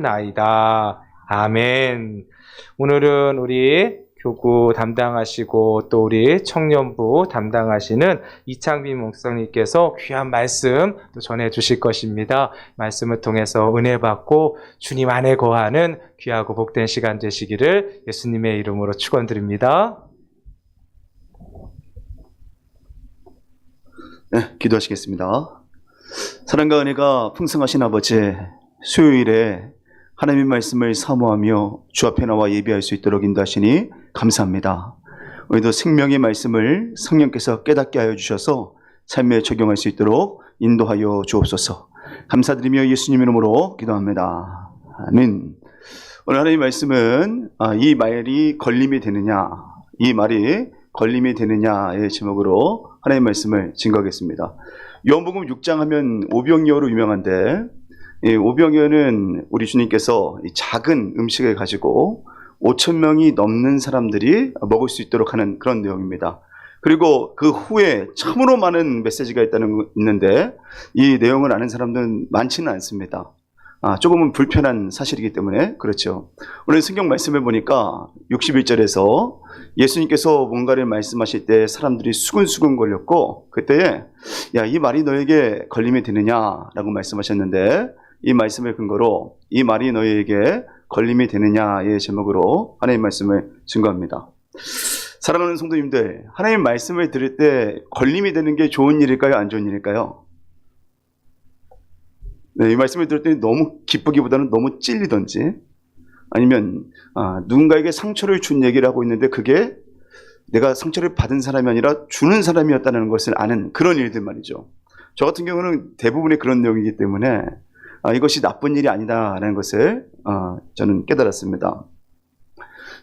나이다. 아멘. 오늘은 우리 교구 담당하시고 또 우리 청년부 담당하시는 이창빈 목사님께서 귀한 말씀 또 전해 주실 것입니다. 말씀을 통해서 은혜 받고 주님 안에 거하는 귀하고 복된 시간 되시기를 예수님의 이름으로 축원드립니다. 네, 기도하시겠습니다. 사랑과 은혜가 풍성하신 아버지, 수요일에 하나님의 말씀을 사모하며 주 앞에 나와 예배할 수 있도록 인도하시니 감사합니다. 오늘도 생명의 말씀을 성령께서 깨닫게 하여 주셔서 삶에 적용할 수 있도록 인도하여 주옵소서. 감사드리며 예수님 이름으로 기도합니다. 아멘. 오늘 하나님의 말씀은 이 말이 걸림이 되느냐, 이 말이 걸림이 되느냐의 제목으로 하나님의 말씀을 증거하겠습니다. 요한복음 6장 하면 오병이어로 유명한데, 이 오병이어는 우리 주님께서 작은 음식을 가지고 5,000명이 넘는 사람들이 먹을 수 있도록 하는 그런 내용입니다. 그리고 그 후에 참으로 많은 메시지가 있는데 이 내용을 아는 사람들은 많지는 않습니다. 조금은 불편한 사실이기 때문에 그렇죠. 오늘 성경 말씀을 보니까 61절에서 예수님께서 뭔가를 말씀하실 때 사람들이 수근수근 걸렸고, 그때에 야, 이 말이 너에게 걸림이 되느냐라고 말씀하셨는데, 이 말씀을 근거로 이 말이 너에게 걸림이 되느냐의 제목으로 하나님의 말씀을 증거합니다. 사랑하는 성도님들, 하나님의 말씀을 들을 때 걸림이 되는 게 좋은 일일까요? 안 좋은 일일까요? 네, 이 말씀을 들을 때 너무 기쁘기보다는 너무 찔리던지, 아니면 누군가에게 상처를 준 얘기를 하고 있는데 그게 내가 상처를 받은 사람이 아니라 주는 사람이었다는 것을 아는 그런 일들 말이죠. 저 같은 경우는 대부분의 그런 내용이기 때문에 이것이 나쁜 일이 아니다라는 것을 저는 깨달았습니다.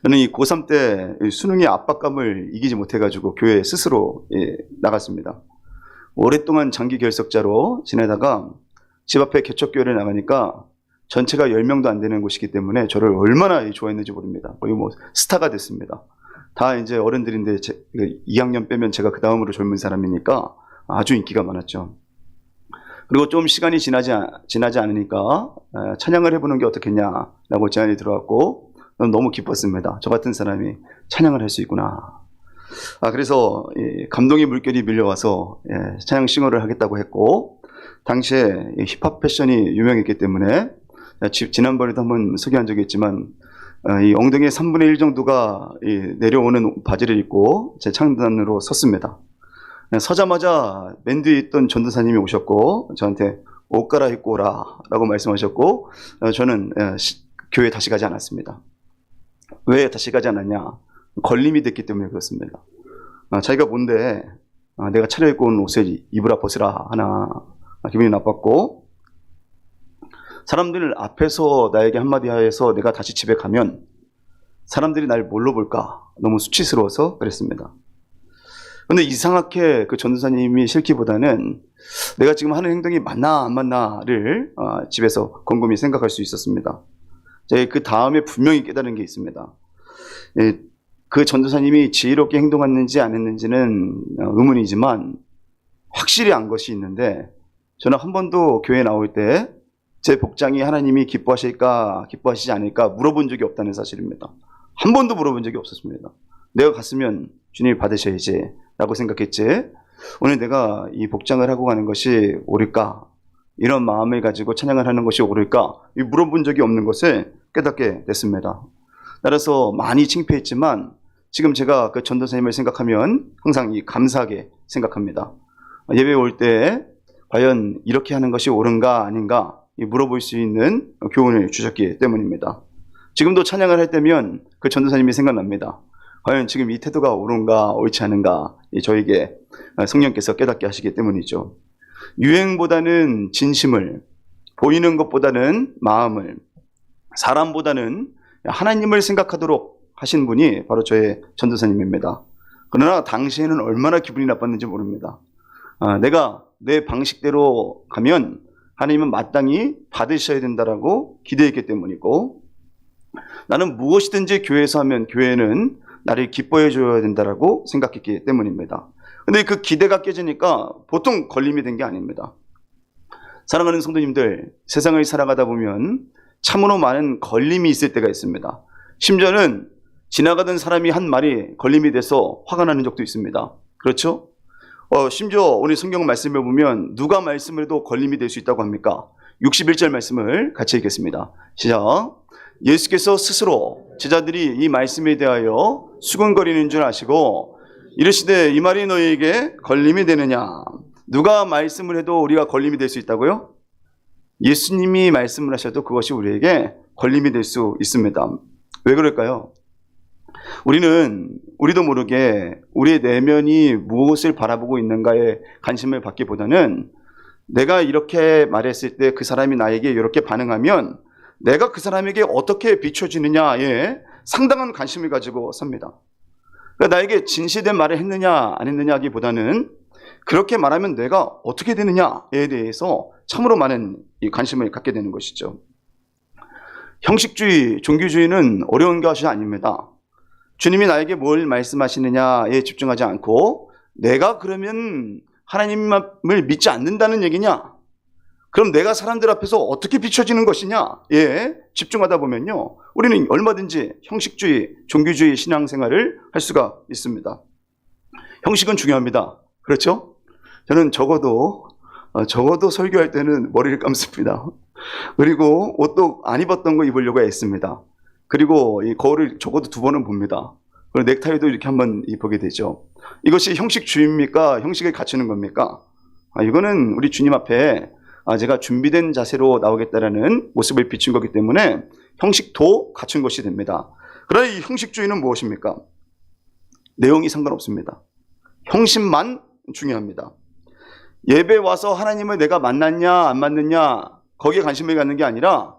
저는 이 고3 때 수능의 압박감을 이기지 못해가지고 교회 스스로 나갔습니다. 오랫동안 장기 결석자로 지내다가 집 앞에 개척교회를 나가니까 전체가 10명도 안 되는 곳이기 때문에 저를 얼마나 좋아했는지 모릅니다. 거의 뭐 스타가 됐습니다. 다 이제 어른들인데 2학년 빼면 제가 그 다음으로 젊은 사람이니까 아주 인기가 많았죠. 그리고 좀 시간이 지나지 않으니까 찬양을 해보는 게 어떻겠냐라고 제안이 들어왔고 너무 기뻤습니다. 저 같은 사람이 찬양을 할 수 있구나. 그래서 감동의 물결이 밀려와서 찬양 싱어를 하겠다고 했고, 당시에 힙합 패션이 유명했기 때문에 지난번에도 한번 소개한 적이 있지만 이 엉덩이의 3분의 1 정도가 내려오는 바지를 입고 제 창단으로 섰습니다. 서자마자 맨 뒤에 있던 전도사님이 오셨고 저한테 옷 갈아입고 오라 라고 말씀하셨고, 저는 교회에 다시 가지 않았습니다. 왜 다시 가지 않았냐? 걸림이 됐기 때문에 그렇습니다. 자기가 뭔데 내가 차려입고 온 옷을 입으라 벗으라 하나, 기분이 나빴고, 사람들 앞에서 나에게 한마디 하여서 내가 다시 집에 가면 사람들이 날 뭘로 볼까 너무 수치스러워서 그랬습니다. 근데 이상하게 그 전도사님이 싫기보다는 내가 지금 하는 행동이 맞나 안 맞나를 집에서 곰곰이 생각할 수 있었습니다. 제가 그 다음에 분명히 깨달은 게 있습니다. 그 전도사님이 지혜롭게 행동했는지 안 했는지는 의문이지만 확실히 안 것이 있는데, 저는 한 번도 교회에 나올 때 제 복장이 하나님이 기뻐하실까 기뻐하시지 않을까 물어본 적이 없다는 사실입니다. 한 번도 물어본 적이 없었습니다. 내가 갔으면 주님이 받으셔야지 라고 생각했지, 오늘 내가 이 복장을 하고 가는 것이 옳을까, 이런 마음을 가지고 찬양을 하는 것이 옳을까, 물어본 적이 없는 것을 깨닫게 됐습니다. 따라서 많이 창피했지만 지금 제가 그 전도사님을 생각하면 항상 감사하게 생각합니다. 예배 올 때 과연 이렇게 하는 것이 옳은가 아닌가 물어볼 수 있는 교훈을 주셨기 때문입니다. 지금도 찬양을 할 때면 그 전도사님이 생각납니다. 과연 지금 이 태도가 옳은가 옳지 않은가 저에게 성령께서 깨닫게 하시기 때문이죠. 유행보다는 진심을, 보이는 것보다는 마음을, 사람보다는 하나님을 생각하도록 하신 분이 바로 저의 전도사님입니다. 그러나 당시에는 얼마나 기분이 나빴는지 모릅니다. 내가 내 방식대로 가면 하나님은 마땅히 받으셔야 된다라고 기대했기 때문이고, 나는 무엇이든지 교회에서 하면 교회는 나를 기뻐해 줘야 된다라고 생각했기 때문입니다. 근데 그 기대가 깨지니까 보통 걸림이 된 게 아닙니다. 사랑하는 성도님들, 세상을 살아가다 보면 참으로 많은 걸림이 있을 때가 있습니다. 심지어는 지나가던 사람이 한 말이 걸림이 돼서 화가 나는 적도 있습니다. 그렇죠? 심지어 오늘 성경 말씀을 보면 누가 말씀을 해도 걸림이 될 수 있다고 합니까? 61절 말씀을 같이 읽겠습니다. 시작. 예수께서 스스로 제자들이 이 말씀에 대하여 수근거리는 줄 아시고 이르시되 이 말이 너희에게 걸림이 되느냐? 누가 말씀을 해도 우리가 걸림이 될 수 있다고요? 예수님이 말씀을 하셔도 그것이 우리에게 걸림이 될 수 있습니다. 왜 그럴까요? 우리도 모르게 우리의 내면이 무엇을 바라보고 있는가에 관심을 받기보다는 내가 이렇게 말했을 때 그 사람이 나에게 이렇게 반응하면 내가 그 사람에게 어떻게 비춰지느냐에 상당한 관심을 가지고 삽니다. 그러니까 나에게 진실된 말을 했느냐 안 했느냐 하기보다는 그렇게 말하면 내가 어떻게 되느냐에 대해서 참으로 많은 관심을 갖게 되는 것이죠. 형식주의, 종교주의는 어려운 것이 아닙니다. 주님이 나에게 뭘 말씀하시느냐에 집중하지 않고 내가 그러면 하나님을 믿지 않는다는 얘기냐? 그럼 내가 사람들 앞에서 어떻게 비춰지는 것이냐에 집중하다 보면요, 우리는 얼마든지 형식주의, 종교주의 신앙생활을 할 수가 있습니다. 형식은 중요합니다. 그렇죠? 저는 적어도 설교할 때는 머리를 감습니다. 그리고 옷도 안 입었던 거 입으려고 애씁니다. 그리고 이 거울을 적어도 2번은 봅니다. 그리고 넥타이도 이렇게 한번 보게 되죠. 이것이 형식주의입니까? 형식을 갖추는 겁니까? 이거는 우리 주님 앞에 제가 준비된 자세로 나오겠다라는 모습을 비춘 거기 때문에 형식도 갖춘 것이 됩니다. 그러나 이 형식주의는 무엇입니까? 내용이 상관없습니다. 형식만 중요합니다. 예배 와서 하나님을 내가 만났냐 안 만났냐 거기에 관심을 갖는 게 아니라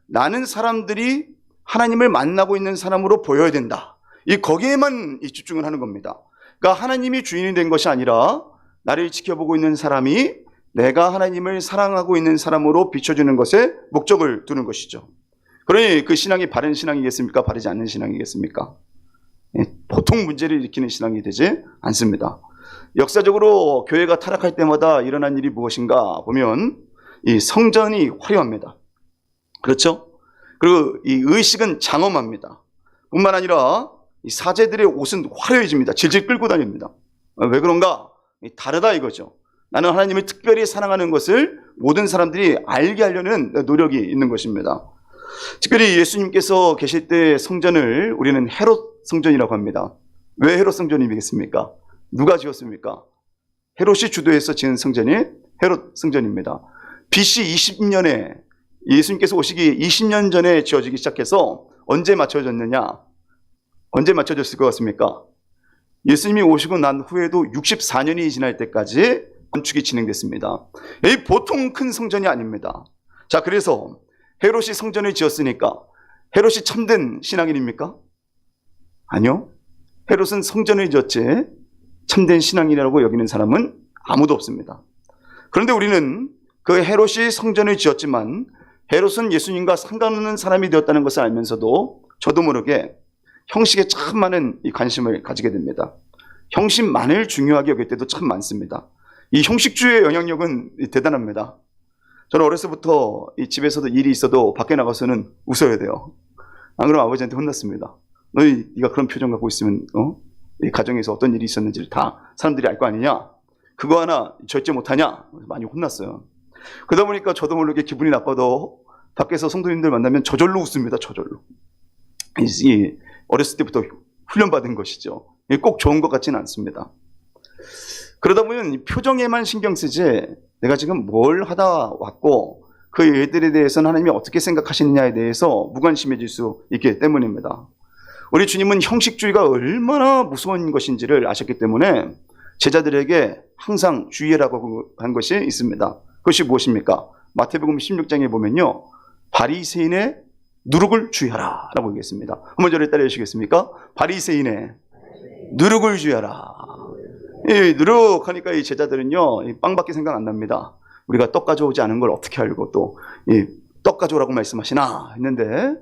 나는 사람들이 하나님을 만나고 있는 사람으로 보여야 된다. 거기에만 집중을 하는 겁니다. 그러니까 하나님이 주인이 된 것이 아니라 나를 지켜보고 있는 사람이 내가 하나님을 사랑하고 있는 사람으로 비춰주는 것에 목적을 두는 것이죠. 그러니 그 신앙이 바른 신앙이겠습니까? 바르지 않는 신앙이겠습니까? 보통 문제를 일으키는 신앙이 되지 않습니다. 역사적으로 교회가 타락할 때마다 일어난 일이 무엇인가 보면 이 성전이 화려합니다. 그렇죠? 그리고 이 의식은 장엄합니다. 뿐만 아니라 이 사제들의 옷은 화려해집니다. 질질 끌고 다닙니다. 왜 그런가? 다르다 이거죠. 나는 하나님을 특별히 사랑하는 것을 모든 사람들이 알게 하려는 노력이 있는 것입니다. 특별히 예수님께서 계실 때 성전을 우리는 헤롯 성전이라고 합니다. 왜 헤롯 성전이겠습니까? 누가 지었습니까? 헤롯이 주도해서 지은 성전이 헤롯 성전입니다. BC 20년에 예수님께서 오시기 20년 전에 지어지기 시작해서 언제 맞춰졌느냐? 언제 맞춰졌을 것 같습니까? 예수님이 오시고 난 후에도 64년이 지날 때까지 건축이 진행됐습니다. 이 보통 큰 성전이 아닙니다. 자, 그래서 헤롯이 성전을 지었으니까 헤롯이 참된 신앙인입니까? 아니요. 헤롯은 성전을 지었지 참된 신앙이라고 여기는 사람은 아무도 없습니다. 그런데 우리는 그 헤롯이 성전을 지었지만 헤롯은 예수님과 상관없는 사람이 되었다는 것을 알면서도 저도 모르게 형식에 참 많은 이 관심을 가지게 됩니다. 형식만을 중요하게 여길 때도 참 많습니다. 이 형식주의의 영향력은 대단합니다. 저는 어렸을 때부터 이 집에서도 일이 있어도 밖에 나가서는 웃어야 돼요. 안 그러면 아버지한테 혼났습니다. 네가 그런 표정 갖고 있으면 이 가정에서 어떤 일이 있었는지를 다 사람들이 알 거 아니냐? 그거 하나 절제 못하냐? 많이 혼났어요. 그러다 보니까 저도 모르게 기분이 나빠도 밖에서 성도님들 만나면 저절로 웃습니다. 저절로. 어렸을 때부터 훈련받은 것이죠. 꼭 좋은 것 같지는 않습니다. 그러다 보면 표정에만 신경 쓰지 내가 지금 뭘 하다 왔고 그 일들에 대해서는 하나님이 어떻게 생각하시느냐에 대해서 무관심해질 수 있기 때문입니다. 우리 주님은 형식주의가 얼마나 무서운 것인지를 아셨기 때문에 제자들에게 항상 주의라고 한 것이 있습니다. 그것이 무엇입니까? 마태복음 16장에 보면요, 바리새인의 누룩을 주의하라 라고 얘기했습니다. 한번 저를 따라 해주시겠습니까? 바리새인의 누룩을 주의하라. 이 누룩하니까 이 제자들은요, 빵밖에 생각 안 납니다. 우리가 떡 가져오지 않은 걸 어떻게 알고 또 떡 가져오라고 말씀하시나 했는데,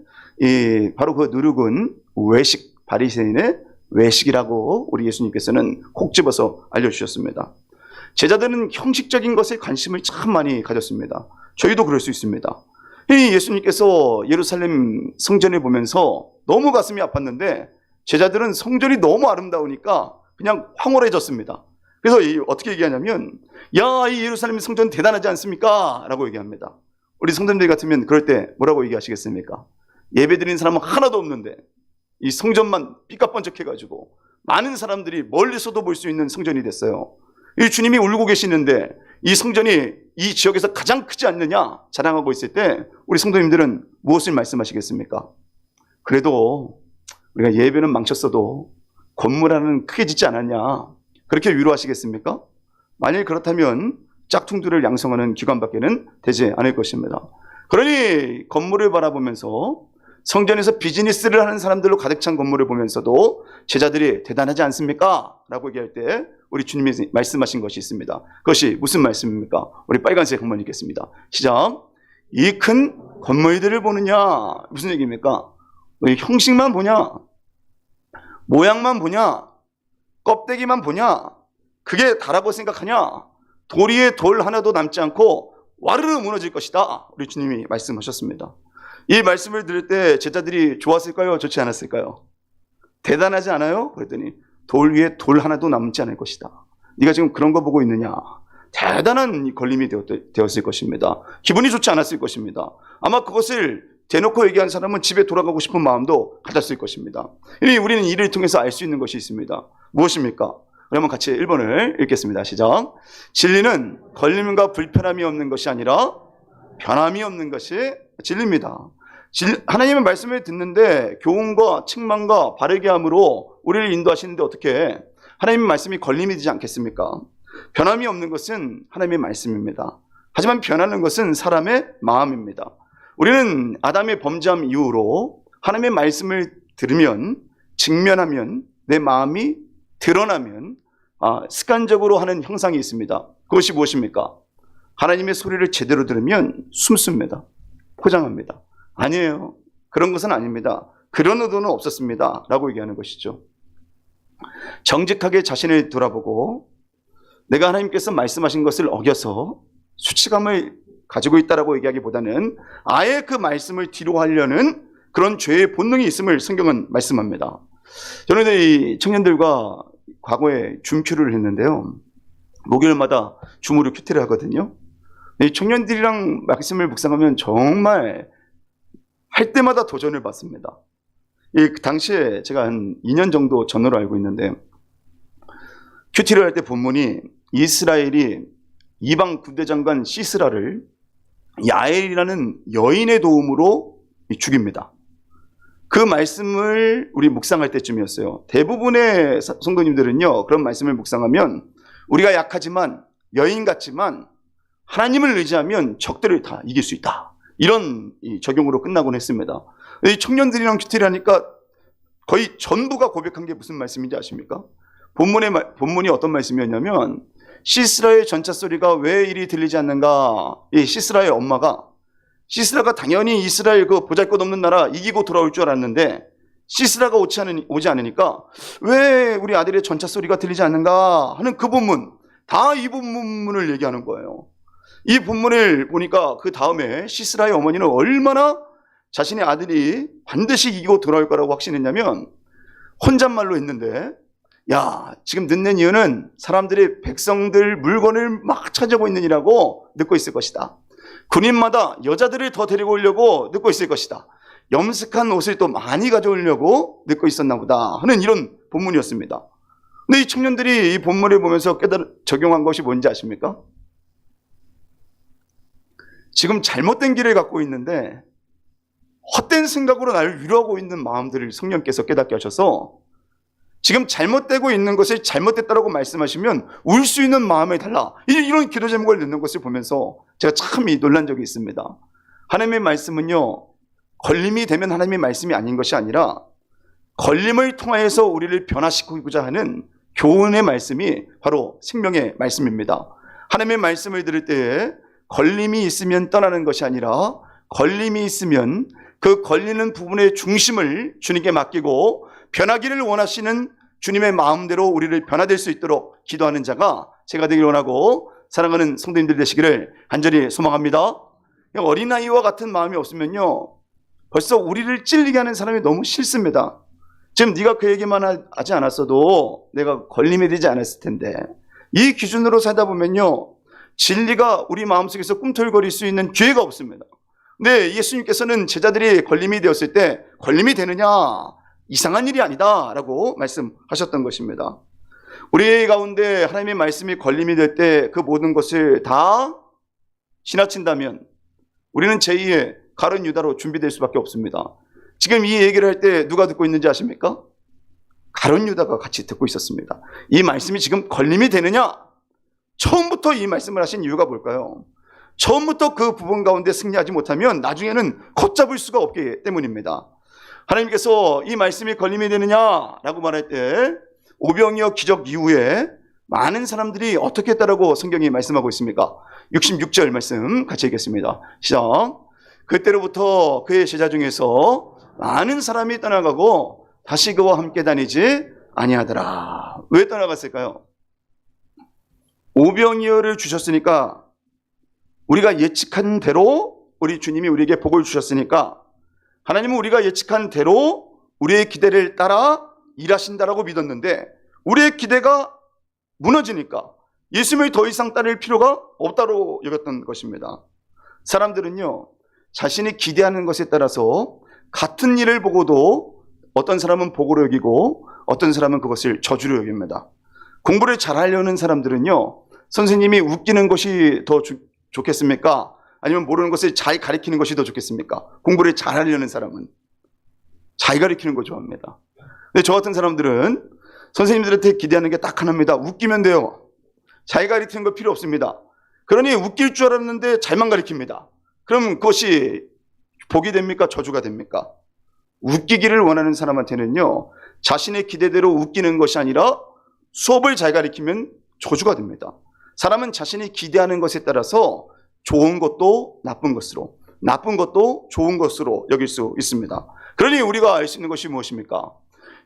바로 그 누룩은 외식, 바리새인의 외식이라고 우리 예수님께서는 콕 집어서 알려주셨습니다. 제자들은 형식적인 것에 관심을 참 많이 가졌습니다. 저희도 그럴 수 있습니다. 이 예수님께서 예루살렘 성전을 보면서 너무 가슴이 아팠는데 제자들은 성전이 너무 아름다우니까 그냥 황홀해졌습니다. 그래서 어떻게 얘기하냐면, 야, 이 예루살렘 성전 대단하지 않습니까? 라고 얘기합니다. 우리 성도님들 같으면 그럴 때 뭐라고 얘기하시겠습니까? 예배 드리는 사람은 하나도 없는데 이 성전만 삐까뻔쩍해가지고 많은 사람들이 멀리서도 볼 수 있는 성전이 됐어요. 이 주님이 울고 계시는데 이 성전이 이 지역에서 가장 크지 않느냐 자랑하고 있을 때 우리 성도님들은 무엇을 말씀하시겠습니까? 그래도 우리가 예배는 망쳤어도 건물 하나는 크게 짓지 않았냐, 그렇게 위로하시겠습니까? 만일 그렇다면 짝퉁들을 양성하는 기관밖에는 되지 않을 것입니다. 그러니 건물을 바라보면서 성전에서 비즈니스를 하는 사람들로 가득 찬 건물을 보면서도 제자들이 대단하지 않습니까? 라고 얘기할 때 우리 주님이 말씀하신 것이 있습니다. 그것이 무슨 말씀입니까? 우리 빨간색 한번 읽겠습니다. 시작. 이 큰 건물들을 보느냐, 무슨 얘기입니까? 너희 형식만 보냐, 모양만 보냐, 껍데기만 보냐, 그게 다라고 생각하냐? 돌 위에 돌 하나도 남지 않고 와르르 무너질 것이다. 우리 주님이 말씀하셨습니다. 이 말씀을 들을 때 제자들이 좋았을까요? 좋지 않았을까요? 대단하지 않아요? 그랬더니 돌 위에 돌 하나도 남지 않을 것이다. 네가 지금 그런 거 보고 있느냐? 대단한 걸림이 되었을 것입니다. 기분이 좋지 않았을 것입니다. 아마 그것을 대놓고 얘기한 사람은 집에 돌아가고 싶은 마음도 가졌을 것입니다. 우리는 이를 통해서 알 수 있는 것이 있습니다. 무엇입니까? 그러면 같이 1번을 읽겠습니다. 시작. 진리는 걸림과 불편함이 없는 것이 아니라 변함이 없는 것이 진리입니다. 하나님의 말씀을 듣는데 교훈과 책망과 바르게 함으로 우리를 인도하시는데 어떻게 하나님의 말씀이 걸림이 되지 않겠습니까? 변함이 없는 것은 하나님의 말씀입니다. 하지만 변하는 것은 사람의 마음입니다. 우리는 아담의 범죄함 이후로 하나님의 말씀을 들으면, 직면하면, 내 마음이 드러나면 습관적으로 하는 형상이 있습니다. 그것이 무엇입니까? 하나님의 소리를 제대로 들으면 숨습니다. 포장합니다. 아니에요. 그런 것은 아닙니다. 그런 의도는 없었습니다. 라고 얘기하는 것이죠. 정직하게 자신을 돌아보고 내가 하나님께서 말씀하신 것을 어겨서 수치감을 가지고 있다라고 얘기하기보다는 아예 그 말씀을 뒤로 하려는 그런 죄의 본능이 있음을 성경은 말씀합니다. 저는 이 청년들과 과거에 줌큐를 했는데요. 목요일마다 줌으로 큐티를 하거든요. 이 청년들이랑 말씀을 묵상하면 정말 할 때마다 도전을 받습니다. 그 당시에 제가 한 2년 정도 전으로 알고 있는데 큐티를 할 때 본문이 이스라엘이 이방 군대 장관 시스라를 야엘이라는 여인의 도움으로 죽입니다. 그 말씀을 우리 묵상할 때쯤이었어요. 대부분의 성도님들은요, 그런 말씀을 묵상하면 우리가 약하지만, 여인 같지만 하나님을 의지하면 적들을 다 이길 수 있다, 이런 적용으로 끝나곤 했습니다. 이 청년들이랑 큐티를 하니까 거의 전부가 고백한 게 무슨 말씀인지 아십니까? 본문이 어떤 말씀이었냐면, 시스라의 전차 소리가 왜 이리 들리지 않는가? 이 시스라의 엄마가, 시스라가 당연히 이스라엘 그 보잘것없는 나라 이기고 돌아올 줄 알았는데 시스라가 오지 않으니까 왜 우리 아들의 전차 소리가 들리지 않는가 하는 그 본문, 다 이 본문을 얘기하는 거예요. 이 본문을 보니까 그 다음에 시스라의 어머니는 얼마나 자신의 아들이 반드시 이기고 돌아올 거라고 확신했냐면 혼잣말로 했는데, 야, 지금 늦는 이유는 사람들이 백성들 물건을 막 찾아오고 있느니라고 늦고 있을 것이다. 군인마다 여자들을 더 데리고 오려고 늦고 있을 것이다. 염색한 옷을 또 많이 가져오려고 늦고 있었나 보다 하는 이런 본문이었습니다. 근데 이 청년들이 이 본문을 보면서 적용한 것이 뭔지 아십니까? 지금 잘못된 길을 갖고 있는데 헛된 생각으로 나를 위로하고 있는 마음들을 성령께서 깨닫게 하셔서 지금 잘못되고 있는 것을 잘못됐다라고 말씀하시면 울 수 있는 마음을 달라, 이런 기도 제목을 넣는 것을 보면서 제가 참 놀란 적이 있습니다. 하나님의 말씀은요, 걸림이 되면 하나님의 말씀이 아닌 것이 아니라 걸림을 통하여서 우리를 변화시키고자 하는 교훈의 말씀이 바로 생명의 말씀입니다. 하나님의 말씀을 들을 때에 걸림이 있으면 떠나는 것이 아니라 걸림이 있으면 그 걸리는 부분의 중심을 주님께 맡기고 변하기를 원하시는 주님의 마음대로 우리를 변화될 수 있도록 기도하는 자가 제가 되길 원하고 사랑하는 성도님들 되시기를 간절히 소망합니다. 어린아이와 같은 마음이 없으면요, 벌써 우리를 찔리게 하는 사람이 너무 싫습니다. 지금 네가 그 얘기만 하지 않았어도 내가 걸림이 되지 않았을 텐데, 이 기준으로 살다 보면요, 진리가 우리 마음속에서 꿈틀거릴 수 있는 기회가 없습니다. 근데 예수님께서는 제자들이 걸림이 되었을 때 걸림이 되느냐, 이상한 일이 아니다 라고 말씀하셨던 것입니다. 우리 가운데 하나님의 말씀이 걸림이 될 때 그 모든 것을 다 지나친다면 우리는 제2의 가룟 유다로 준비될 수밖에 없습니다. 지금 이 얘기를 할 때 누가 듣고 있는지 아십니까? 가룟 유다가 같이 듣고 있었습니다. 이 말씀이 지금 걸림이 되느냐? 처음부터 이 말씀을 하신 이유가 뭘까요? 처음부터 그 부분 가운데 승리하지 못하면 나중에는 걷잡을 수가 없기 때문입니다. 하나님께서 이 말씀이 걸림이 되느냐라고 말할 때 오병이어 기적 이후에 많은 사람들이 어떻게 했다라고 성경이 말씀하고 있습니까? 66절 말씀 같이 읽겠습니다. 시작. 그때로부터 그의 제자 중에서 많은 사람이 떠나가고 다시 그와 함께 다니지 아니하더라. 왜 떠나갔을까요? 오병이어를 주셨으니까, 우리가 예측한 대로 우리 주님이 우리에게 복을 주셨으니까 하나님은 우리가 예측한 대로 우리의 기대를 따라 일하신다라고 믿었는데, 우리의 기대가 무너지니까 예수님을 더 이상 따를 필요가 없다고 여겼던 것입니다. 사람들은요, 자신이 기대하는 것에 따라서 같은 일을 보고도 어떤 사람은 복으로 여기고 어떤 사람은 그것을 저주로 여깁니다. 공부를 잘하려는 사람들은요, 선생님이 웃기는 것이 더 좋겠습니까? 아니면 모르는 것을 잘 가르치는 것이 더 좋겠습니까? 공부를 잘하려는 사람은 잘 가르치는 거 좋아합니다. 근데 저 같은 사람들은 선생님들한테 기대하는 게 딱 하나입니다. 웃기면 돼요. 잘 가르치는 거 필요 없습니다. 그러니 웃길 줄 알았는데 잘만 가르칩니다. 그럼 그것이 복이 됩니까? 저주가 됩니까? 웃기기를 원하는 사람한테는요, 자신의 기대대로 웃기는 것이 아니라 수업을 잘 가르치면 저주가 됩니다. 사람은 자신이 기대하는 것에 따라서 좋은 것도 나쁜 것으로, 나쁜 것도 좋은 것으로 여길 수 있습니다. 그러니 우리가 알 수 있는 것이 무엇입니까?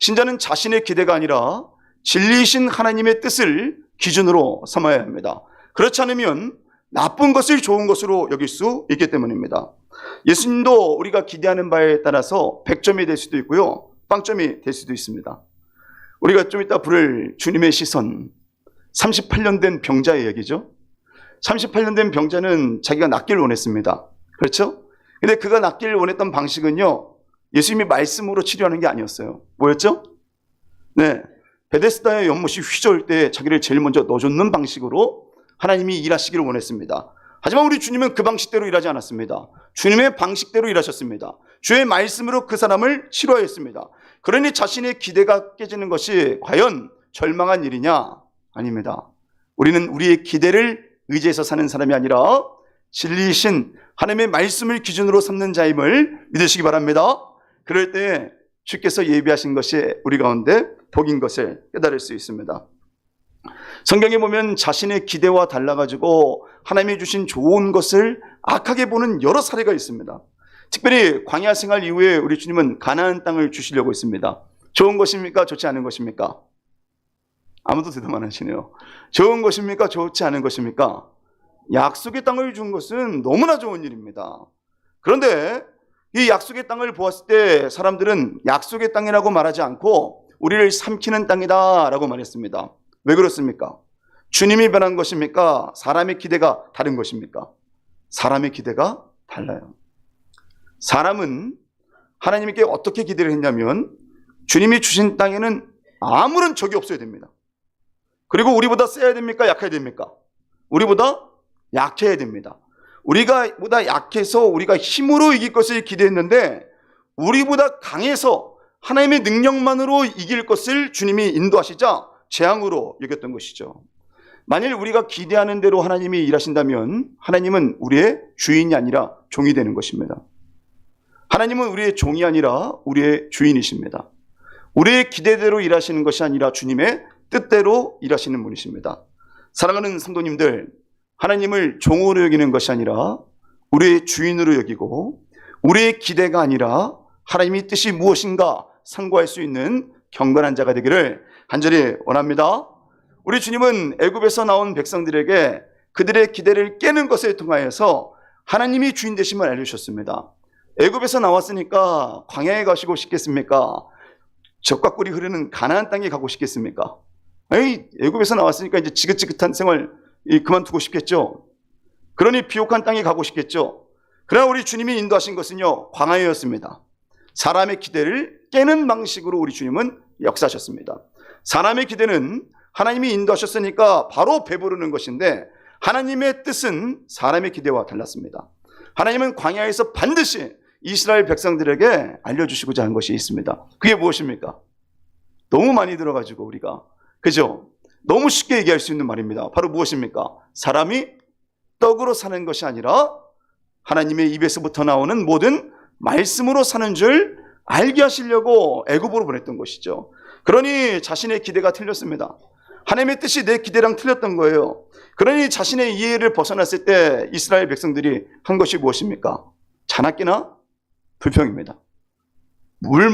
신자는 자신의 기대가 아니라 진리이신 하나님의 뜻을 기준으로 삼아야 합니다. 그렇지 않으면 나쁜 것을 좋은 것으로 여길 수 있기 때문입니다. 예수님도 우리가 기대하는 바에 따라서 100점이 될 수도 있고요, 빵점이 될 수도 있습니다. 우리가 좀 이따 부를 주님의 시선, 38년 된 병자의 얘기죠. 38년 된 병자는 자기가 낫기를 원했습니다. 그렇죠? 근데 그가 낫기를 원했던 방식은요, 예수님이 말씀으로 치료하는 게 아니었어요. 뭐였죠? 네, 베데스다의 연못이 휘저을 때 자기를 제일 먼저 넣어줬는 방식으로 하나님이 일하시기를 원했습니다. 하지만 우리 주님은 그 방식대로 일하지 않았습니다. 주님의 방식대로 일하셨습니다. 주의 말씀으로 그 사람을 치료하였습니다. 그러니 자신의 기대가 깨지는 것이 과연 절망한 일이냐? 아닙니다. 우리는 우리의 기대를 의지해서 사는 사람이 아니라 진리이신 하나님의 말씀을 기준으로 삼는 자임을 믿으시기 바랍니다. 그럴 때 주께서 예비하신 것이 우리 가운데 복인 것을 깨달을 수 있습니다. 성경에 보면 자신의 기대와 달라가지고 하나님이 주신 좋은 것을 악하게 보는 여러 사례가 있습니다. 특별히 광야 생활 이후에 우리 주님은 가나안 땅을 주시려고 했습니다. 좋은 것입니까? 좋지 않은 것입니까? 아무도 대답 안 하시네요. 좋은 것입니까? 좋지 않은 것입니까? 약속의 땅을 준 것은 너무나 좋은 일입니다. 그런데 이 약속의 땅을 보았을 때 사람들은 약속의 땅이라고 말하지 않고 우리를 삼키는 땅이다 라고 말했습니다. 왜 그렇습니까? 주님이 변한 것입니까? 사람의 기대가 다른 것입니까? 사람의 기대가 달라요. 사람은 하나님께 어떻게 기대를 했냐면 주님이 주신 땅에는 아무런 적이 없어야 됩니다. 그리고 우리보다 세야 됩니까? 약해야 됩니까? 우리보다 약해야 됩니다. 우리가 보다 약해서 우리가 힘으로 이길 것을 기대했는데 우리보다 강해서 하나님의 능력만으로 이길 것을 주님이 인도하시자 재앙으로 여겼던 것이죠. 만일 우리가 기대하는 대로 하나님이 일하신다면 하나님은 우리의 주인이 아니라 종이 되는 것입니다. 하나님은 우리의 종이 아니라 우리의 주인이십니다. 우리의 기대대로 일하시는 것이 아니라 주님의 뜻대로 일하시는 분이십니다. 사랑하는 성도님들, 하나님을 종으로 여기는 것이 아니라 우리의 주인으로 여기고 우리의 기대가 아니라 하나님의 뜻이 무엇인가 상고할 수 있는 경건한 자가 되기를 간절히 원합니다. 우리 주님은 애굽에서 나온 백성들에게 그들의 기대를 깨는 것을 통하여서 하나님이 주인 되심을 알려주셨습니다. 애굽에서 나왔으니까 광야에 가시고 싶겠습니까? 젖과 꿀이 흐르는 가나안 땅에 가고 싶겠습니까? 에이, 애굽에서 나왔으니까 이제 지긋지긋한 생활 그만두고 싶겠죠. 그러니 비옥한 땅에 가고 싶겠죠. 그러나 우리 주님이 인도하신 것은요, 광야였습니다. 사람의 기대를 깨는 방식으로 우리 주님은 역사하셨습니다. 사람의 기대는 하나님이 인도하셨으니까 바로 배부르는 것인데, 하나님의 뜻은 사람의 기대와 달랐습니다. 하나님은 광야에서 반드시 이스라엘 백성들에게 알려주시고자 한 것이 있습니다. 그게 무엇입니까? 너무 많이 들어가지고 우리가, 그죠? 너무 쉽게 얘기할 수 있는 말입니다. 바로 무엇입니까? 사람이 떡으로 사는 것이 아니라 하나님의 입에서부터 나오는 모든 말씀으로 사는 줄 알게 하시려고 애굽으로 보냈던 것이죠. 그러니 자신의 기대가 틀렸습니다. 하나님의 뜻이 내 기대랑 틀렸던 거예요. 그러니 자신의 이해를 벗어났을 때 이스라엘 백성들이 한 것이 무엇입니까? 자나깨나 불평입니다.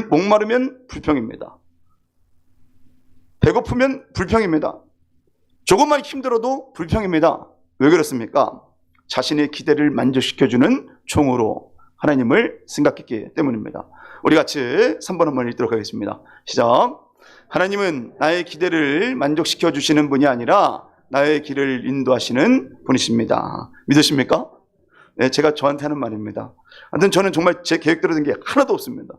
목마르면 불평입니다. 배고프면 불평입니다. 조금만 힘들어도 불평입니다. 왜 그렇습니까? 자신의 기대를 만족시켜주는 종으로 하나님을 생각했기 때문입니다. 우리 같이 3번 한번 읽도록 하겠습니다. 시작. 하나님은 나의 기대를 만족시켜 주시는 분이 아니라 나의 길을 인도하시는 분이십니다. 믿으십니까? 네, 제가 저한테 하는 말입니다. 하여튼 저는 정말 제 계획대로 된 게 하나도 없습니다.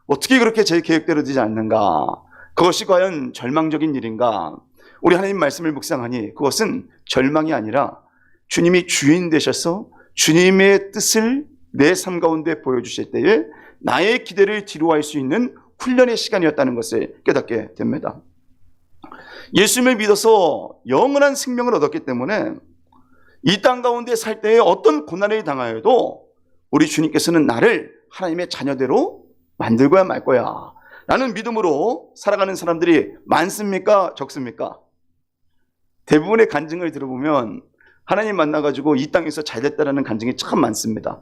어떻게 그렇게 제 계획대로 되지 않는가? 그것이 과연 절망적인 일인가? 우리 하나님 말씀을 묵상하니 그것은 절망이 아니라 주님이 주인 되셔서 주님의 뜻을 내 삶 가운데 보여주실 때에 나의 기대를 뒤로할 수 있는 훈련의 시간이었다는 것을 깨닫게 됩니다. 예수님을 믿어서 영원한 생명을 얻었기 때문에 이 땅 가운데 살 때에 어떤 고난을 당하여도 우리 주님께서는 나를 하나님의 자녀대로 만들고야 말 거야 라는 믿음으로 살아가는 사람들이 많습니까? 적습니까? 대부분의 간증을 들어보면 하나님 만나가지고 이 땅에서 잘 됐다라는 간증이 참 많습니다.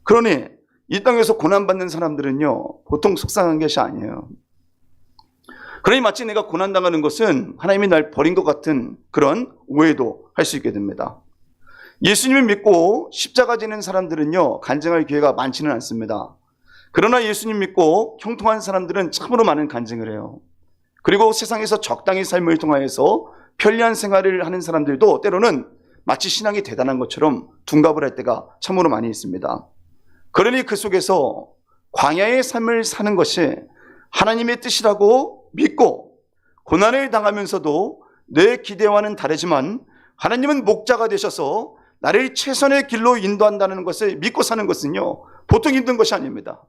그러니 이 땅에서 고난받는 사람들은요, 보통 속상한 것이 아니에요. 그러니 마치 내가 고난당하는 것은 하나님이 날 버린 것 같은 그런 오해도 할 수 있게 됩니다. 예수님을 믿고 십자가 지는 사람들은요, 간증할 기회가 많지는 않습니다. 그러나 예수님 믿고 형통한 사람들은 참으로 많은 간증을 해요. 그리고 세상에서 적당히 삶을 통하여서 편리한 생활을 하는 사람들도 때로는 마치 신앙이 대단한 것처럼 둔갑을 할 때가 참으로 많이 있습니다. 그러니 그 속에서 광야의 삶을 사는 것이 하나님의 뜻이라고 믿고 고난을 당하면서도 내 기대와는 다르지만 하나님은 목자가 되셔서 나를 최선의 길로 인도한다는 것을 믿고 사는 것은요, 보통 힘든 것이 아닙니다.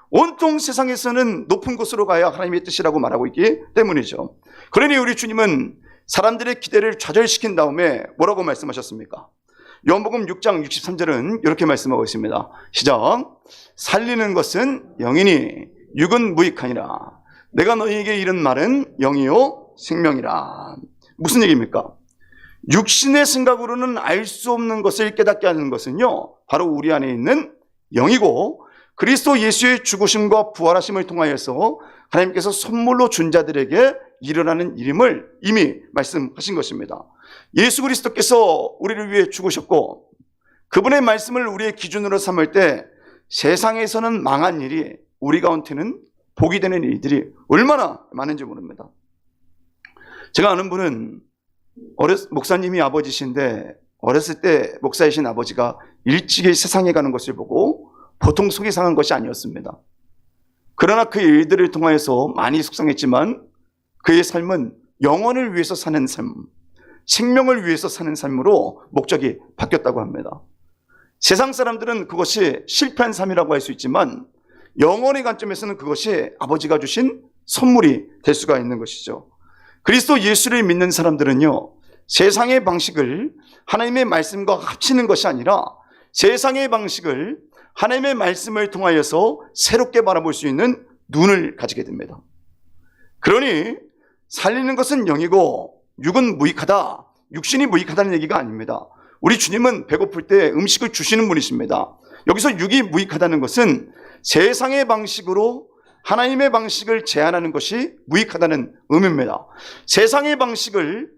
온통 세상에서는 높은 곳으로 가야 하나님의 뜻이라고 말하고 있기 때문이죠. 그러니 우리 주님은 사람들의 기대를 좌절시킨 다음에 뭐라고 말씀하셨습니까? 요한복음 6장 63절은 이렇게 말씀하고 있습니다. 시작. 살리는 것은 영이니 육은 무익하니라. 내가 너희에게 이른 말은 영이요 생명이라. 무슨 얘기입니까? 육신의 생각으로는 알 수 없는 것을 깨닫게 하는 것은요, 바로 우리 안에 있는 영이고, 그리스도 예수의 죽으심과 부활하심을 통하여서 하나님께서 선물로 준 자들에게 일어나는 일임을 이미 말씀하신 것입니다. 예수 그리스도께서 우리를 위해 죽으셨고 그분의 말씀을 우리의 기준으로 삼을 때 세상에서는 망한 일이 우리 가운데는 복이 되는 일들이 얼마나 많은지 모릅니다. 제가 아는 분은 목사님이 아버지신데 어렸을 때 목사이신 아버지가 일찍이 세상에 가는 것을 보고 보통 속이 상한 것이 아니었습니다. 그러나 그 일들을 통하여서 많이 속상했지만 그의 삶은 영혼을 위해서 사는 삶, 생명을 위해서 사는 삶으로 목적이 바뀌었다고 합니다. 세상 사람들은 그것이 실패한 삶이라고 할 수 있지만 영혼의 관점에서는 그것이 아버지가 주신 선물이 될 수가 있는 것이죠. 그리스도 예수를 믿는 사람들은요, 세상의 방식을 하나님의 말씀과 합치는 것이 아니라 세상의 방식을 하나님의 말씀을 통하여서 새롭게 바라볼 수 있는 눈을 가지게 됩니다. 그러니 살리는 것은 영이고 육은 무익하다, 육신이 무익하다는 얘기가 아닙니다. 우리 주님은 배고플 때 음식을 주시는 분이십니다. 여기서 육이 무익하다는 것은 세상의 방식으로 하나님의 방식을 제한하는 것이 무익하다는 의미입니다. 세상의 방식은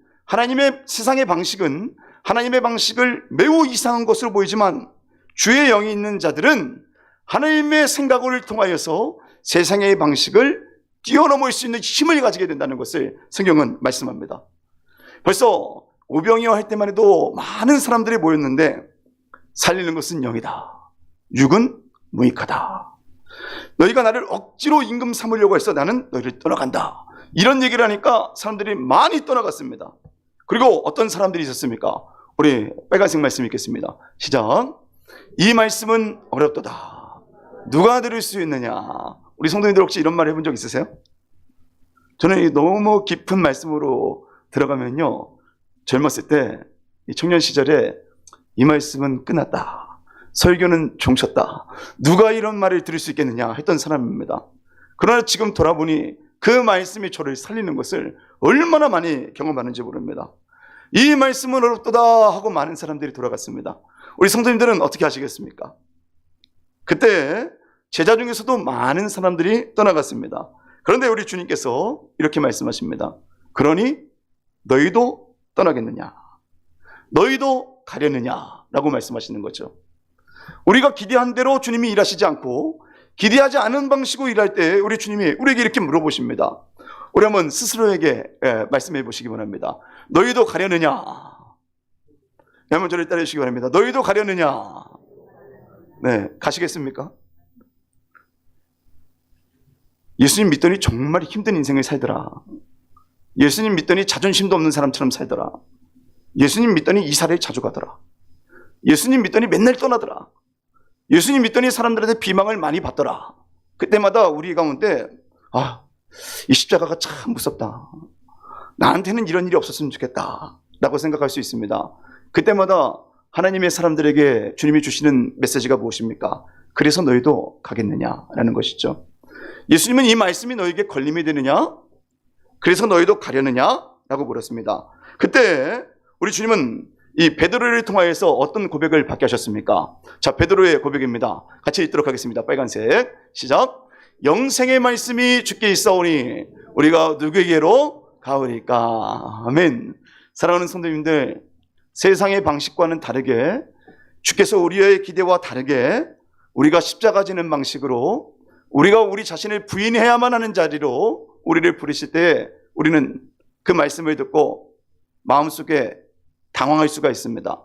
하나님의 방식을 매우 이상한 것으로 보이지만 주의 영이 있는 자들은 하나님의 생각을 통하여서 세상의 방식을 뛰어넘을 수 있는 힘을 가지게 된다는 것을 성경은 말씀합니다. 벌써 오병이어 할 때만 해도 많은 사람들이 모였는데 살리는 것은 영이다. 육은 무익하다. 너희가 나를 억지로 임금 삼으려고 해서 나는 너희를 떠나간다. 이런 얘기를 하니까 사람들이 많이 떠나갔습니다. 그리고 어떤 사람들이 있었습니까? 우리 빨간색 말씀 읽겠습니다. 시작. 이 말씀은 어렵도다. 누가 들을 수 있느냐? 우리 성도님들 혹시 이런 말 해본 적 있으세요? 저는 너무 깊은 말씀으로 들어가면요, 젊었을 때 청년 시절에 이 말씀은 끝났다, 설교는 종쳤다, 누가 이런 말을 들을 수 있겠느냐 했던 사람입니다. 그러나 지금 돌아보니 그 말씀이 저를 살리는 것을 얼마나 많이 경험하는지 모릅니다. 이 말씀은 어렵도다 하고 많은 사람들이 돌아갔습니다. 우리 성도님들은 어떻게 하시겠습니까? 그때 제자 중에서도 많은 사람들이 떠나갔습니다. 그런데 우리 주님께서 이렇게 말씀하십니다. 그러니 너희도 떠나겠느냐? 너희도 가려느냐? 라고 말씀하시는 거죠. 우리가 기대한 대로 주님이 일하시지 않고 기대하지 않은 방식으로 일할 때 우리 주님이 우리에게 이렇게 물어보십니다. 우리 한번 스스로에게 말씀해 보시기 바랍니다. 너희도 가려느냐? 한번 저를 따라 주시기 바랍니다. 너희도 가려느냐? 네, 가시겠습니까? 예수님 믿더니 정말 힘든 인생을 살더라. 예수님 믿더니 자존심도 없는 사람처럼 살더라. 예수님 믿더니 이사를 자주 가더라. 예수님 믿더니 맨날 떠나더라. 예수님 믿더니 사람들한테 비방을 많이 받더라. 그때마다 우리 가운데 이 십자가가 참 무섭다, 나한테는 이런 일이 없었으면 좋겠다 라고 생각할 수 있습니다. 그때마다 하나님의 사람들에게 주님이 주시는 메시지가 무엇입니까? 그래서 너희도 가겠느냐라는 것이죠. 예수님은 이 말씀이 너에게 걸림이 되느냐? 그래서 너희도 가려느냐? 라고 물었습니다. 그때 우리 주님은 이 베드로를 통하여서 어떤 고백을 받게 하셨습니까? 자, 베드로의 고백입니다. 같이 읽도록 하겠습니다. 빨간색 시작. 영생의 말씀이 주께 있사오니 우리가 누구에게로 가오리까? 아멘. 사랑하는 성도님들, 세상의 방식과는 다르게 주께서 우리의 기대와 다르게 우리가 십자가 지는 방식으로 우리가 우리 자신을 부인해야만 하는 자리로 우리를 부르실 때 우리는 그 말씀을 듣고 마음속에 당황할 수가 있습니다.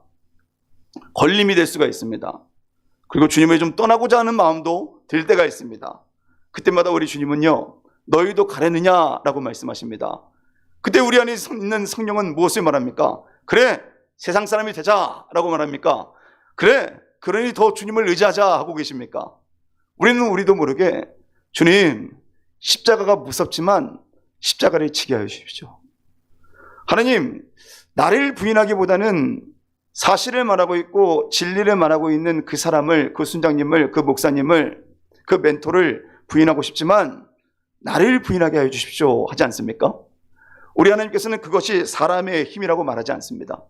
걸림이 될 수가 있습니다. 그리고 주님을 좀 떠나고자 하는 마음도 들 때가 있습니다. 그때마다 우리 주님은요, 너희도 가려느냐라고 말씀하십니다. 그때 우리 안에 있는 성령은 무엇을 말합니까? 그래, 세상 사람이 되자라고 말합니까? 그래, 그러니 더 주님을 의지하자 하고 계십니까? 우리도 모르게 주님, 십자가가 무섭지만 십자가를 지게 하여 주십시오. 하나님, 나를 부인하기보다는 사실을 말하고 있고 진리를 말하고 있는 그 사람을, 그 순장님을, 그 목사님을, 그 멘토를 부인하고 싶지만 나를 부인하게 하여 주십시오 하지 않습니까? 우리 하나님께서는 그것이 사람의 힘이라고 말하지 않습니다.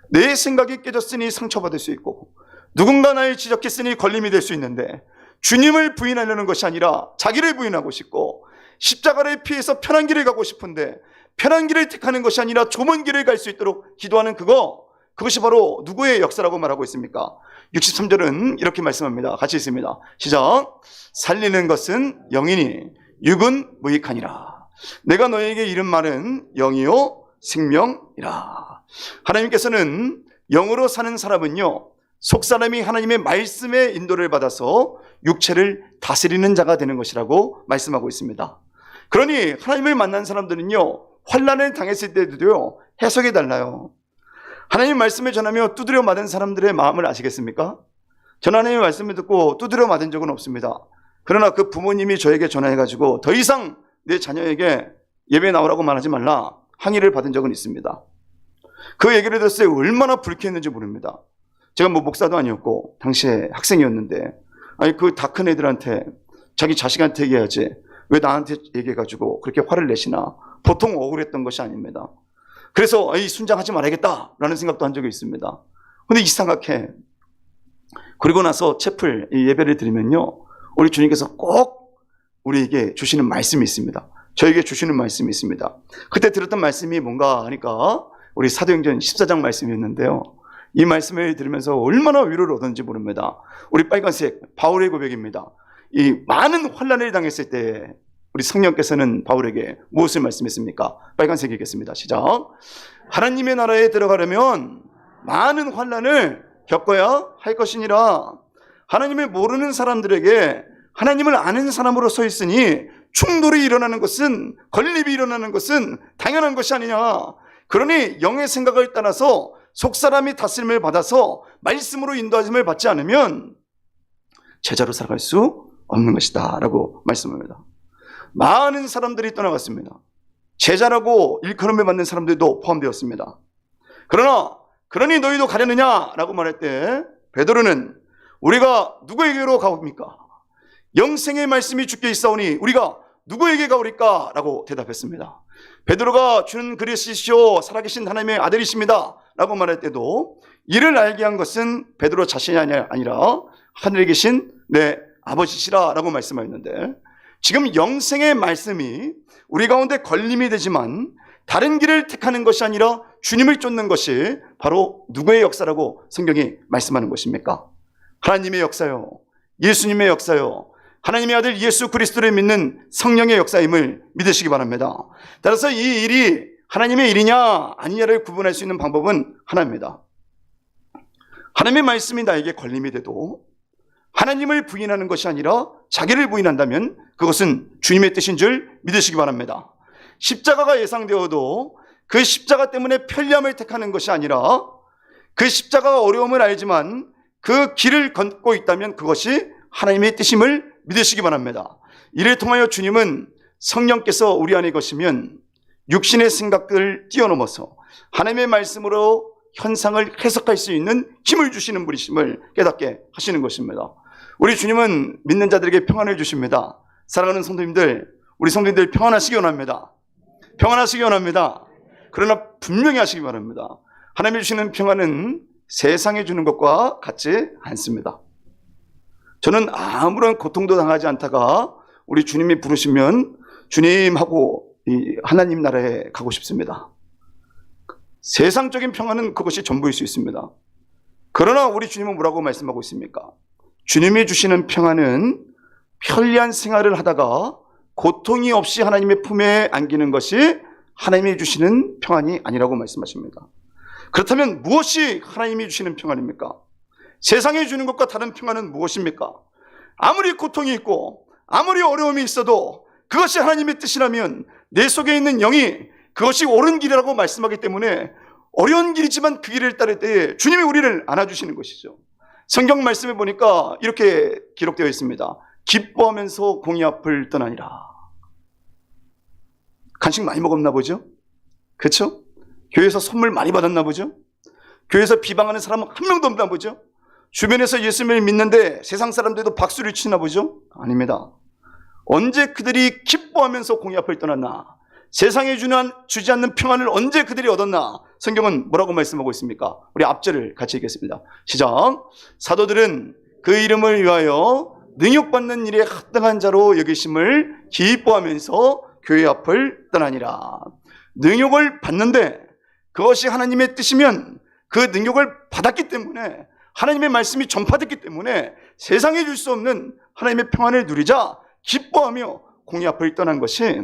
내 생각이 깨졌으니 상처받을 수 있고 누군가 나를 지적했으니 걸림이 될 수 있는데 주님을 부인하려는 것이 아니라 자기를 부인하고 싶고 십자가를 피해서 편한 길을 가고 싶은데 편한 길을 택하는 것이 아니라 좁은 길을 갈 수 있도록 기도하는 그것이 바로 누구의 역사라고 말하고 있습니까? 63절은 이렇게 말씀합니다. 같이 읽습니다. 시작. 살리는 것은 영이니 육은 무익하니라. 내가 너에게 이른 말은 영이요 생명이라. 하나님께서는 영으로 사는 사람은요, 속사람이 하나님의 말씀의 인도를 받아서 육체를 다스리는 자가 되는 것이라고 말씀하고 있습니다. 그러니 하나님을 만난 사람들은요, 환난을 당했을 때도요, 해석이 달라요. 하나님 말씀을 전하며 두드려 맞은 사람들의 마음을 아시겠습니까? 전 하나님의 말씀을 듣고 두드려 맞은 적은 없습니다. 그러나 그 부모님이 저에게 전화해가지고 더 이상 내 자녀에게 예배 나오라고 말하지 말라 항의를 받은 적은 있습니다. 그 얘기를 들었을 때 얼마나 불쾌했는지 모릅니다. 제가 목사도 아니었고 당시에 학생이었는데, 아니 그 다 큰 애들한테 자기 자식한테 얘기해야지 왜 나한테 얘기해가지고 그렇게 화를 내시나, 보통 억울했던 것이 아닙니다. 그래서 순장하지 말아야겠다라는 생각도 한 적이 있습니다. 근데 이상하게 그리고 나서 채플 예배를 드리면요, 우리 주님께서 꼭 우리에게 주시는 말씀이 있습니다. 저에게 주시는 말씀이 있습니다. 그때 들었던 말씀이 뭔가 하니까 우리 사도행전 14장 말씀이었는데요, 이 말씀을 들으면서 얼마나 위로를 얻었는지 모릅니다. 우리 빨간색 바울의 고백입니다. 이 많은 환난을 당했을 때 우리 성령께서는 바울에게 무엇을 말씀했습니까? 빨간색 읽겠습니다. 시작. 하나님의 나라에 들어가려면 많은 환난을 겪어야 할 것이니라. 하나님을 모르는 사람들에게 하나님을 아는 사람으로 서 있으니 충돌이 일어나는 것은, 걸림이 일어나는 것은 당연한 것이 아니냐. 그러니 영의 생각을 따라서 속사람이 다스림을 받아서 말씀으로 인도하심을 받지 않으면 제자로 살아갈 수 없는 것이다 라고 말씀합니다. 많은 사람들이 떠나갔습니다. 제자라고 일컬음을 받는 사람들도 포함되었습니다. 그러니 너희도 가려느냐 라고 말할 때 베드로는 우리가 누구에게로 가옵니까? 영생의 말씀이 주께 있사오니 우리가 누구에게 가오리까? 라고 대답했습니다. 베드로가 주는 그리스도시요 살아계신 하나님의 아들이십니다 라고 말할 때도 이를 알게 한 것은 베드로 자신이 아니라 하늘에 계신 내 아버지시라 라고 말씀하였는데, 지금 영생의 말씀이 우리 가운데 걸림이 되지만 다른 길을 택하는 것이 아니라 주님을 쫓는 것이 바로 누구의 역사라고 성경이 말씀하는 것입니까? 하나님의 역사요, 예수님의 역사요, 하나님의 아들 예수 그리스도를 믿는 성령의 역사임을 믿으시기 바랍니다. 따라서 이 일이 하나님의 일이냐 아니냐를 구분할 수 있는 방법은 하나입니다. 하나님의 말씀이 나에게 걸림이 돼도 하나님을 부인하는 것이 아니라 자기를 부인한다면 그것은 주님의 뜻인 줄 믿으시기 바랍니다. 십자가가 예상되어도 그 십자가 때문에 편리함을 택하는 것이 아니라 그 십자가가 어려움을 알지만 그 길을 걷고 있다면 그것이 하나님의 뜻임을 믿으시기 바랍니다. 이를 통하여 주님은 성령께서 우리 안에 거시면 육신의 생각들을 뛰어넘어서 하나님의 말씀으로 현상을 해석할 수 있는 힘을 주시는 분이심을 깨닫게 하시는 것입니다. 우리 주님은 믿는 자들에게 평안을 주십니다. 사랑하는 성도님들, 우리 성도님들 평안하시기 원합니다. 평안하시기 원합니다. 그러나 분명히 하시기 바랍니다. 하나님이 주시는 평안은 세상에 주는 것과 같지 않습니다. 저는 아무런 고통도 당하지 않다가 우리 주님이 부르시면 주님하고 이 하나님 나라에 가고 싶습니다. 세상적인 평안은 그것이 전부일 수 있습니다. 그러나 우리 주님은 뭐라고 말씀하고 있습니까? 주님이 주시는 평안은 편리한 생활을 하다가 고통이 없이 하나님의 품에 안기는 것이 하나님이 주시는 평안이 아니라고 말씀하십니다. 그렇다면 무엇이 하나님이 주시는 평안입니까? 세상에 주는 것과 다른 평안은 무엇입니까? 아무리 고통이 있고 아무리 어려움이 있어도 그것이 하나님의 뜻이라면 내 속에 있는 영이 그것이 옳은 길이라고 말씀하기 때문에 어려운 길이지만 그 길을 따를 때에 주님이 우리를 안아주시는 것이죠. 성경 말씀에 보니까 이렇게 기록되어 있습니다. 기뻐하면서 공의 앞을 떠나니라. 간식 많이 먹었나 보죠? 그렇죠? 교회에서 선물 많이 받았나 보죠? 교회에서 비방하는 사람은 한 명도 없나 보죠? 주변에서 예수님을 믿는데 세상 사람들도 박수를 치나 보죠? 아닙니다. 언제 그들이 기뻐하면서 공의 앞을 떠났나? 세상에 주지 않는 평안을 언제 그들이 얻었나? 성경은 뭐라고 말씀하고 있습니까? 우리 앞절을 같이 읽겠습니다. 시작. 사도들은 그 이름을 위하여 능욕받는 일에 합당한 자로 여기심을 기뻐하면서 교회 앞을 떠나니라. 능욕을 받는데 그것이 하나님의 뜻이면 그 능욕을 받았기 때문에, 하나님의 말씀이 전파됐기 때문에 세상에 줄 수 없는 하나님의 평안을 누리자 기뻐하며 공의 앞을 떠난 것이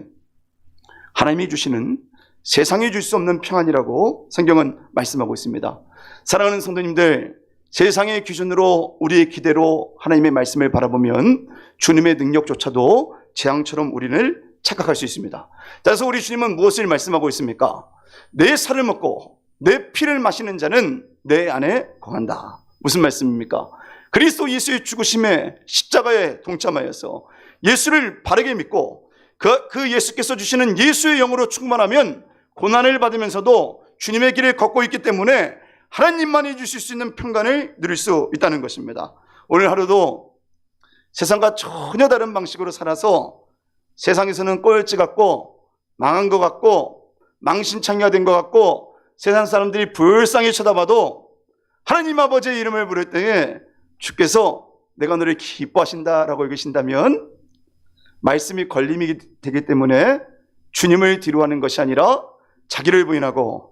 하나님이 주시는 세상에 줄 수 없는 평안이라고 성경은 말씀하고 있습니다. 사랑하는 성도님들, 세상의 기준으로 우리의 기대로 하나님의 말씀을 바라보면 주님의 능력조차도 재앙처럼 우리를 착각할 수 있습니다. 따라서 우리 주님은 무엇을 말씀하고 있습니까? 내 살을 먹고 내 피를 마시는 자는 내 안에 거한다. 무슨 말씀입니까? 그리스도 예수의 죽으심에 십자가에 동참하여서 예수를 바르게 믿고 그 예수께서 주시는 예수의 영으로 충만하면 고난을 받으면서도 주님의 길을 걷고 있기 때문에 하나님만이 주실 수 있는 평강을 누릴 수 있다는 것입니다. 오늘 하루도 세상과 전혀 다른 방식으로 살아서 세상에서는 꼴찌 같고 망한 것 같고 망신창이가 된 것 같고 세상 사람들이 불쌍히 쳐다봐도 하나님 아버지의 이름을 부를 때에 주께서 내가 너를 기뻐하신다라고 여기신다면 말씀이 걸림이 되기 때문에 주님을 뒤로하는 것이 아니라 자기를 부인하고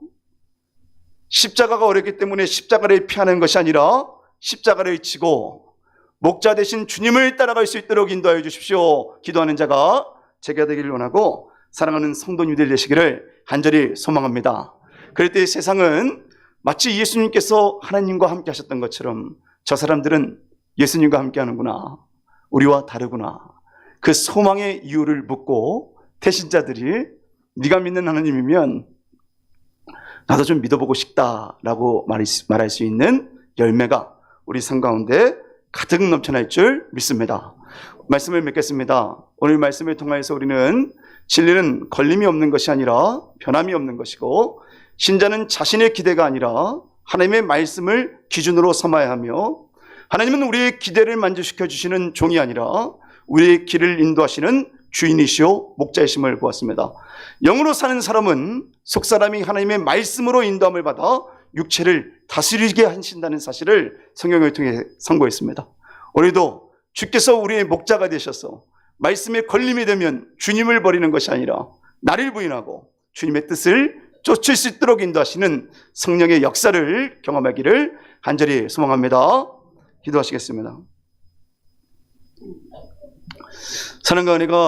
십자가가 어렵기 때문에 십자가를 피하는 것이 아니라 십자가를 지고 목자 되신 주님을 따라갈 수 있도록 인도하여 주십시오. 기도하는 자가 제가 되기를 원하고 사랑하는 성도님들 되시기를 간절히 소망합니다. 그럴 때 세상은 마치 예수님께서 하나님과 함께 하셨던 것처럼 저 사람들은 예수님과 함께 하는구나, 우리와 다르구나, 그 소망의 이유를 묻고 태신자들이 네가 믿는 하나님이면 나도 좀 믿어보고 싶다라고 말할 수 있는 열매가 우리 삶 가운데 가득 넘쳐날 줄 믿습니다. 말씀을 맺겠습니다. 오늘 말씀을 통하여서 우리는 진리는 걸림이 없는 것이 아니라 변함이 없는 것이고, 신자는 자신의 기대가 아니라 하나님의 말씀을 기준으로 삼아야 하며, 하나님은 우리의 기대를 만족시켜 주시는 종이 아니라 우리의 길을 인도하시는 주인이시오 목자이심을 보았습니다. 영으로 사는 사람은 속사람이 하나님의 말씀으로 인도함을 받아 육체를 다스리게 하신다는 사실을 성경을 통해 선고했습니다. 오늘도 주께서 우리의 목자가 되셔서 말씀에 걸림이 되면 주님을 버리는 것이 아니라 나를 부인하고 주님의 뜻을 쫓을 수 있도록 인도하시는 성령의 역사를 경험하기를 간절히 소망합니다. 기도하시겠습니다. 사랑과 은혜가